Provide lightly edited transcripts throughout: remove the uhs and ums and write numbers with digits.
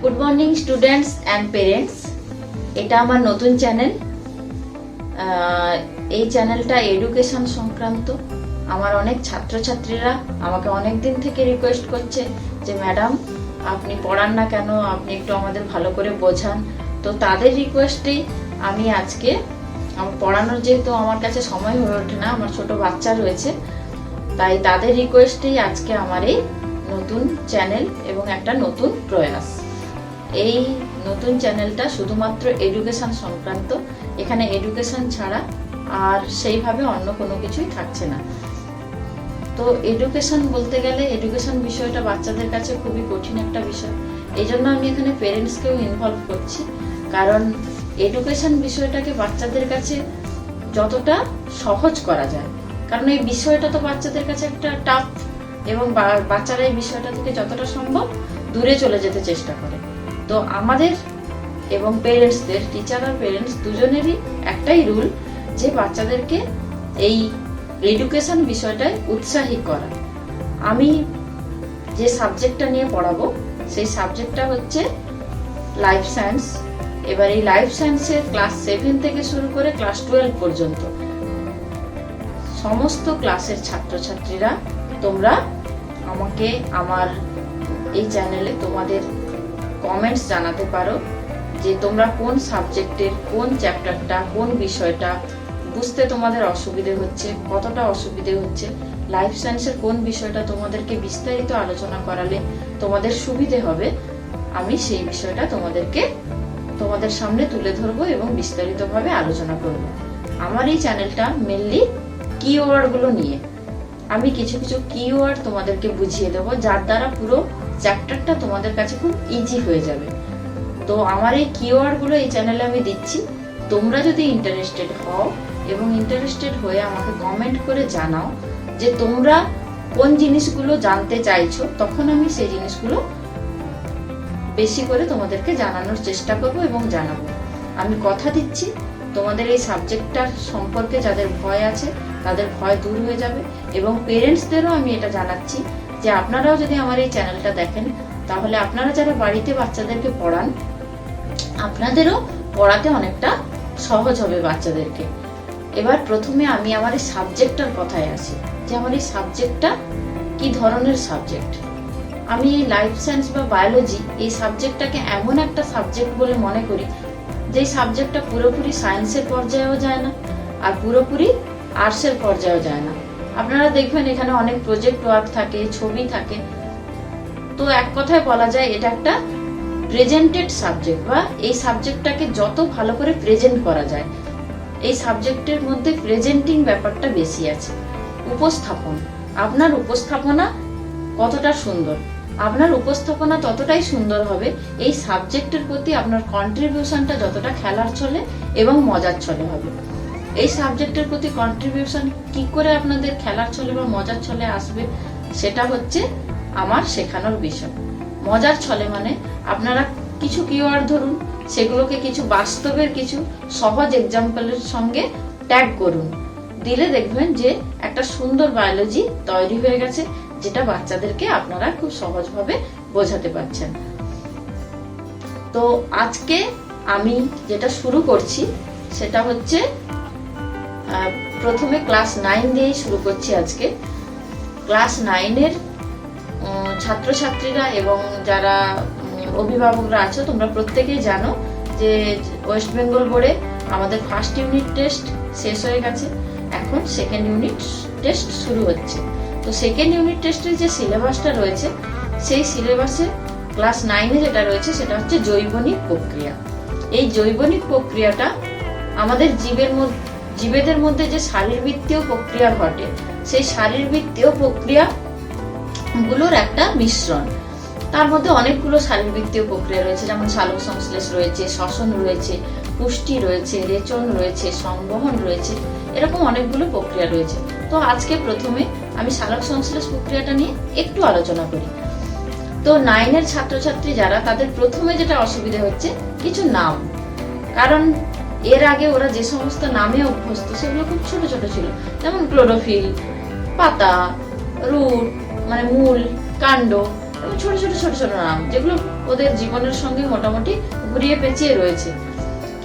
Good morning students and parents. এটা আমার নতুন চ্যানেল। এই চ্যানেলটা এডুকেশন সংক্রান্ত। আমার অনেক ছাত্রছাত্রীরা আমাকে অনেক দিন থেকে রিকোয়েস্ট করছে যে ম্যাডাম আপনি পড়ান না কেন, আপনি একটু আমাদের ভালো করে বোঝান। তো তাদের রিকোয়েস্টেই আমি আজকে আমার পড়ানোর, যেহেতু আমার কাছে সময় হয়ে ওঠে না, আমার ছোট বাচ্চা রয়েছে, তাই তাদের রিকোয়েস্টেই আজকে আমার এই নতুন চ্যানেল এবং একটা নতুন প্রয়াস। এই নতুন চ্যানেলটা শুধুমাত্র এডুকেশন সংক্রান্ত। এখানে এডুকেশন ছাড়া আর সেইভাবে অন্য কোনো কিছুই থাকছে না। তো এডুকেশন বলতে গেলে এডুকেশন বিষয়টা বাচ্চাদের কাছে খুবই কঠিন একটা বিষয়। এই জন্য আমি এখানে পেরেন্টসকেও ইনভলভ করছি, কারণ এডুকেশন বিষয়টাকে বাচ্চাদের কাছে যতটা সহজ করা যায়, কারণ এই বিষয়টা তো বাচ্চাদের কাছে একটা টাফ, এবং বাচ্চারা এই বিষয়টা থেকে যতটা সম্ভব দূরে চলে যেতে চেষ্টা করে। তো আমাদের এবং পেরেন্টসদের, টিচার আর পেরেন্টস দুজনেরই একটাই রুল, যে বাচ্চাদেরকে এই এডুকেশন বিষয়টায় উৎসাহী করা। আমি যে সাবজেক্টটা নিয়ে পড়াবো সেই সাবজেক্টটা হচ্ছে লাইফ সায়েন্স। এবার এই লাইফ সায়েন্সের ক্লাস 7 থেকে শুরু করে ক্লাস 12 পর্যন্ত সমস্ত ক্লাসের ছাত্রছাত্রীরা তোমরা আমাকে আমার এই চ্যানেলে তোমাদের কমেন্টস জানাতে পারো যে তোমরা কোন সাবজেক্টের কোন চ্যাপ্টারটা, কোন বিষয়টা বুঝতে তোমাদের অসুবিধে হচ্ছে, কতটা অসুবিধে হচ্ছে, লাইফ সায়েন্সের কোন বিষয়টা তোমাদেরকে বিস্তারিত আলোচনা করালে তোমাদের সুবিধে হবে। আমি সেই বিষয়টা তোমাদের সামনে তুলে ধরবো এবং বিস্তারিতভাবে আলোচনা করব। আমার এই চ্যানেলটা মেনলি কিওয়ার্ডগুলো নিয়ে। আমি কিছু কিছু কিওয়ার্ড তোমাদেরকে বুঝিয়ে দেবো, যার দ্বারা পুরো চ্যাপ্টারটা তোমাদের কাছে খুব ইজি হয়ে যাবে। তো আমার এই কিওয়ার্ডগুলো এই চ্যানেলে আমি দিচ্ছি। তোমরা যদি ইন্টারেস্টেড হও এবং ইন্টারেস্টেড হয়ে আমাকে কমেন্ট করে জানাও যে তোমরা কোন জিনিসগুলো জানতে চাইছো, তখন আমি সেই জিনিসগুলো বেশি করে তোমাদেরকে জানানোর চেষ্টা করব এবং জানাবো। আমি কথা দিচ্ছি তোমাদের এই সাবজেক্টটার সম্পর্কে যাদের ভয় আছে তাদের ভয় দূর হয়ে যাবে, এবং পেরেন্টসদেরও আমি এটা জানাচ্ছি যে আপনারাও যদি আমার এই চ্যানেলটা দেখেন, তাহলে আপনারা যারা বাড়িতে বাচ্চাদেরকে পড়ান, আপনাদেরও পড়াতে অনেকটা সহজ হবে বাচ্চাদেরকে। এবার প্রথমে আমি আমার এই সাবজেক্টটার কথায় আসি, যে আমার এই সাবজেক্টটা কি ধরনের সাবজেক্ট। আমি এই লাইফ সায়েন্স বা বায়োলজি এই সাবজেক্টটাকে এমন একটা সাবজেক্ট বলে মনে করি যে সাবজেক্টটা পুরোপুরি সায়েন্সের পর্যায়েও যায় না আর পুরোপুরি আর্টসের পর্যায়েও যায় না। আপনারা দেখবেন এখানে অনেক প্রজেক্ট ওয়ার্ক থাকে, ছবি থাকে। তো এক কথায় বলা যায় এটা একটা প্রেজেন্টেড সাবজেক্ট, বা এই সাবজেক্টটাকে যত ভালো করে প্রেজেন্ট করা যায়, এই সাবজেক্টের মধ্যে প্রেজেন্টিং ব্যাপারটা বেশি আছে। উপস্থাপন, আপনার উপস্থাপনা কতটা সুন্দর, আপনার উপস্থাপনা ততটাই সুন্দর হবে এই সাবজেক্টের প্রতি আপনার কন্ট্রিবিউশনটা যতটা খেলার ছলে এবং মজার ছলে হবে। এই সাবজেক্টের প্রতি কন্ট্রিবিউশন কি করে আপনাদের খেলার ছলে বা মজার ছলে আসবে, সেটা হচ্ছে আমার শেখানোর বিষয়। মজার ছলে মানে আপনারা কিছু কিওয়ার্ড ধরুন, সেগুলোকে কিছু বাস্তবের কিছু সহজ এক্সাম্পলের সঙ্গে ট্যাগ করুন, দিলে দেখবেন যে একটা সুন্দর বায়োলজি তৈরি হয়ে গেছে, যেটা বাচ্চাদেরকে আপনারা খুব সহজভাবে বোঝাতে পারছেন। তো আজকে আমি যেটা শুরু করছি সেটা হচ্ছে প্রথমে ক্লাস 9 দিয়েই শুরু করছি। আজকে ক্লাস 9-এর ছাত্রছাত্রীরা এবং যারা অভিভাবকরা আছো, তোমরা প্রত্যেকেই জানো যে ওয়েস্ট বেঙ্গল বোর্ডে আমাদের ফার্স্ট ইউনিট টেস্ট শেষ হয়ে গেছে, এখন সেকেন্ড ইউনিট টেস্ট শুরু হচ্ছে। তো সেকেন্ড ইউনিট টেস্টের যে সিলেবাসটা রয়েছে, সেই সিলেবাসে ক্লাস 9-এ যেটা রয়েছে সেটা হচ্ছে জৈবনিক প্রক্রিয়া। এই জৈবনিক প্রক্রিয়াটা আমাদের জীবেদের মধ্যে যে শারীরবৃত্তীয় প্রক্রিয়া ঘটে, সেই শারীরবৃত্তীয় প্রক্রিয়া গুলোর একটা মিশ্রণ। তার মধ্যে অনেকগুলো শারীরবৃত্তীয় প্রক্রিয়া রয়েছে, যেমন সালোক সংশ্লেষ রয়েছে, শ্বসন রয়েছে, পুষ্টি রয়েছে, রেচন রয়েছে, সংবহন রয়েছে, এরকম অনেকগুলো প্রক্রিয়া রয়েছে। তো আজকে প্রথমে আমি সালোক সংশ্লেষ প্রক্রিয়াটা নিয়ে একটু আলোচনা করি। তো 9-এর ছাত্রছাত্রী যারা, তাদের প্রথমে যেটা অসুবিধা হচ্ছে কিছু নাম, কারণ এর আগে ওরা যে সমস্ত নামে অভ্যস্ত সেগুলো খুব ছোট ছোট ছিল, যেমন ক্লোরোফিল, পাতা, রুট মানে মূল, কাণ্ড, এবং ছোট ছোট ছোট ছোট নাম যেগুলো ওদের জীবনের সঙ্গে মোটামুটি ঘুরিয়ে পেঁচিয়ে রয়েছে।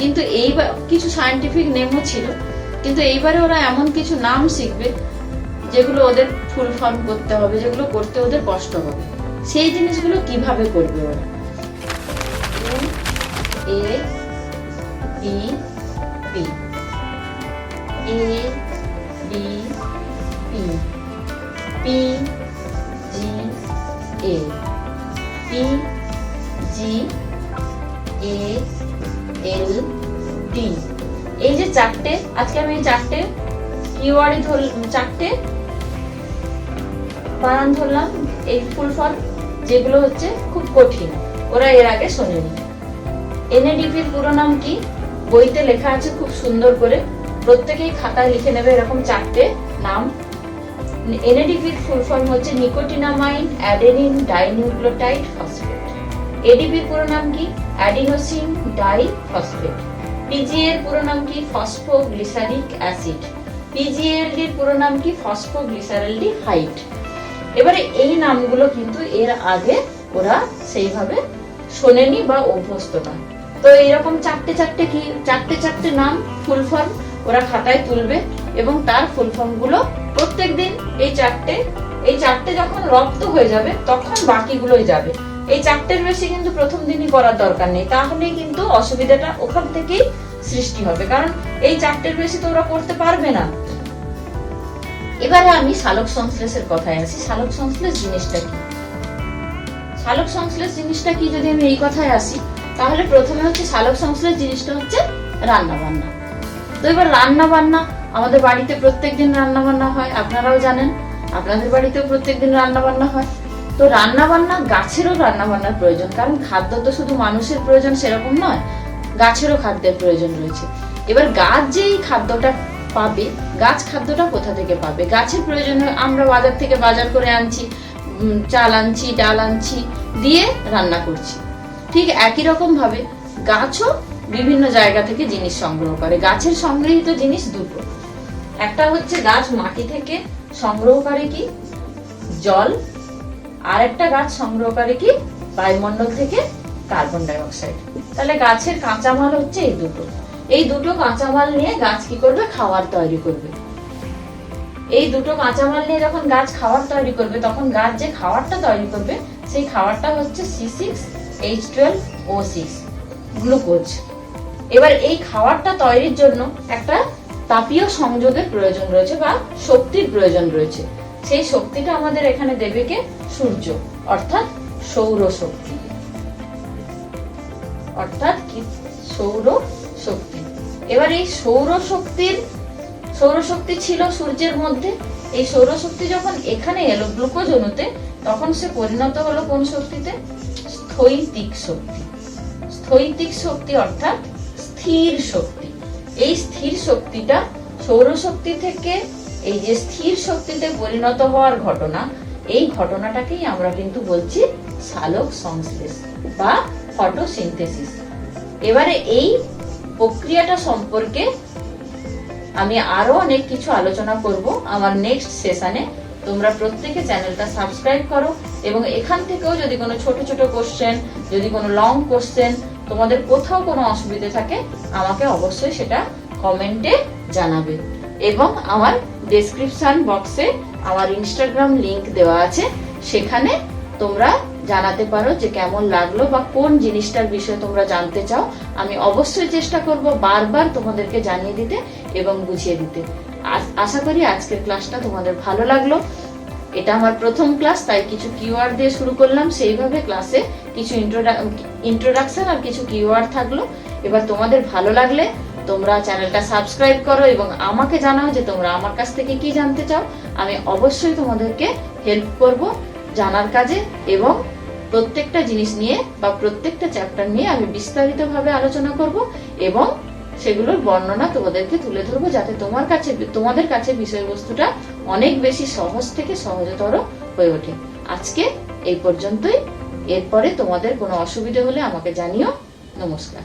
কিন্তু এইবার কিছু সায়েন্টিফিক নেমও ছিল, কিন্তু এইবারে ওরা এমন কিছু নাম শিখবে যেগুলো ওদের ফুল ফর্ম করতে হবে, যেগুলো করতে ওদের কষ্ট হবে। সেই জিনিসগুলো কিভাবে করবে ওরা? A B P A B P P G A P G A L D। এই যে চারটে, আজকে আমি এই চারটে কিওয়ার্ডই চারটে বানান ধরলাম, এই ফুল ফর্ম যেগুলো হচ্ছে খুব কঠিন, ওরা এর আগে শোনেনি। এনএডিপির পুরো নাম কি? বইতে লেখা আছে খুব সুন্দর করে, প্রত্যেকেই খাতায় লিখে নেবে এরকম চারটে নাম। এনএডিপির ফুল ফর্ম হচ্ছে নিকোটিনামাইড অ্যাডেনিন ডাইনিউক্লিওটাইড ফসফেট। এডিপির পুরো নাম কি? Adenosine diphosphate. পিজিএ এর পুরো নাম কি? Phosphoglyceric acid. পিজিএলডি এর পুরো নাম কি? ফসফোগ্লিসারেলডিহাইড। এবারে এই নামগুলো কিন্তু এর আগে ওরা সেইভাবে শোনেনি বা অভ্যস্ত না। তো এইরকম চারটে চারটে নাম ফুল ফর্ম ওরা খাতায় তুলবে এবং তার ফুল ফর্ম গুলো প্রত্যেকদিন এই চারটে যখন রপ্ত হয়ে যাবে তখন বাকিগুলোই যাবে। এই চারটের বেশি কিন্তু প্রথম দিনই করার দরকার নেই, তাহলেই কিন্তু অসুবিধাটা ওখান থেকেই সৃষ্টি হবে, কারণ এই চারটের বেশি তো ওরা করতে পারবে না। এবারে আমি সালোক সংশ্লেষের কথায় আসি। সালোক সংশ্লেষ জিনিসটা কি? সালোক সংশ্লেষ জিনিসটা কি যদি আমি এই কথায় আসি, তাহলে প্রথমে হচ্ছে সালোক সংশ্লেষ জিনিসটা হচ্ছে রান্না বান্না। তো এবার রান্না বান্না আমাদের বাড়িতে প্রত্যেকদিন রান্না বান্না হয়, আপনারাও জানেন, আপনাদের বাড়িতেও প্রত্যেকদিন রান্না বান্না হয়। তো রান্না বান্না, গাছেরও রান্না বান্নার প্রয়োজন, কারণ খাদ্য তো শুধু মানুষের প্রয়োজন সেরকম নয়, গাছেরও খাদ্যের প্রয়োজন রয়েছে। এবার গাছ যে এই খাদ্যটা পাবে, গাছ খাদ্যটা কোথা থেকে পাবে? গাছের প্রয়োজন আমরা বাজার থেকে বাজার করে আনছি, চাল আনছি, ডাল আনছি, দিয়ে রান্না করছি। ঠিক একই রকম ভাবে গাছও বিভিন্ন জায়গা থেকে জিনিস সংগ্রহ করে। গাছের সংগৃহীত জিনিস দুটো, একটা হচ্ছে গাছ মাটি থেকে সংগ্রহ করে কি? জল, আর একটা গাছ সংগ্রহ করে কি? বায়ুমণ্ডল থেকে কার্বন ডাই অক্সাইড। তাহলে গাছের কাঁচামাল হচ্ছে এই দুটো। এই দুটো কাঁচামাল নিয়ে গাছ কি করবে? খাবার তৈরি করবে। এই দুটো কাঁচামাল নিয়ে যখন গাছ খাবার তৈরি করবে, তখন গাছ যে খাবারটা তৈরি করবে সেই খাবারটা হচ্ছে C6H12O6 গ্লুকোজ। এবার এই খাবারটা তৈরির জন্য একটা তাপীয় সংযোগের প্রয়োজন রয়েছে বা শক্তির প্রয়োজন রয়েছে। সেই শক্তিটা আমাদের এখানে দেবে কে? সূর্য, অর্থাৎ সৌর শক্তি। অর্থাৎ কি? সৌর শক্তি। এবার এই সৌরশক্তি ছিল সূর্যের মধ্যে। এই সৌরশক্তি যখন এখানে এলো গ্লুকোজ অণুতে, তখন সে পরিণত হলো কোন শক্তিতে? স্থৈতিক শক্তি। স্থৈতিক শক্তি অর্থাৎ স্থির শক্তি। এই স্থির শক্তিটা সৌরশক্তি থেকে এই যে স্থির শক্তিতে পরিণত হওয়ার ঘটনা, এই ঘটনাটাকেই আমরা কিন্তু বলছি সালোক সংশ্লেষ বা ফটোসিনথেসিস। এবারে এই প্রক্রিয়াটা সম্পর্কে আমি আরো অনেক কিছু আলোচনা করব আমার নেক্সট সেশনে। তোমরা প্রত্যেকে চ্যানেলটা সাবস্ক্রাইব করো এবং এখান থেকেও যদি কোনো ছোট ছোট কোশ্চেন, যদি কোনো লং কোশ্চেন, তোমাদের কোথাও কোনো অসুবিধা থাকে আমাকে অবশ্যই সেটা কমেন্টে জানাবে। এবং আমার ডেসক্রিপশন বক্সে আমার ইনস্টাগ্রাম লিংক দেওয়া আছে, সেখানে তোমরা জানাতে পারো যে কেমন লাগলো বা কোন জিনিসটার বিষয়ে তোমরা জানতে চাও। আমি অবশ্যই চেষ্টা করব বারবার তোমাদেরকে জানিয়ে দিতে এবং বুঝিয়ে দিতে। আশা করি আজকের ক্লাসটা তোমাদের ভালো লাগলো। এটা আমার প্রথম ক্লাস, তাই কিছু কিওয়ার্ড দিয়ে শুরু করলাম। সেইভাবে ক্লাসে কিছু ইন্ট্রোডাকশন আর কিছু কিওয়ার্ড থাকলো। এবার তোমাদের ভালো লাগলে তোমরা চ্যানেলটা সাবস্ক্রাইব করো এবং আমাকে জানাও যে তোমরা আমার কাছ থেকে কি জানতে চাও। আমি অবশ্যই তোমাদেরকে হেল্প করব জানার কাজে, এবং প্রত্যেকটা জিনিস নিয়ে বা প্রত্যেকটা চ্যাপ্টার নিয়ে আমি বিস্তারিতভাবে আলোচনা করব এবং সেগুলোর বর্ণনা তোমাদেরকে তুলে ধরবো, যাতে তোমাদের কাছে বিষয়বস্তুটা অনেক বেশি সহজ থেকে সহজতর হয়ে ওঠে। আজকে এই পর্যন্তই। এরপরে তোমাদের কোনো অসুবিধা হলে আমাকে জানিও। নমস্কার।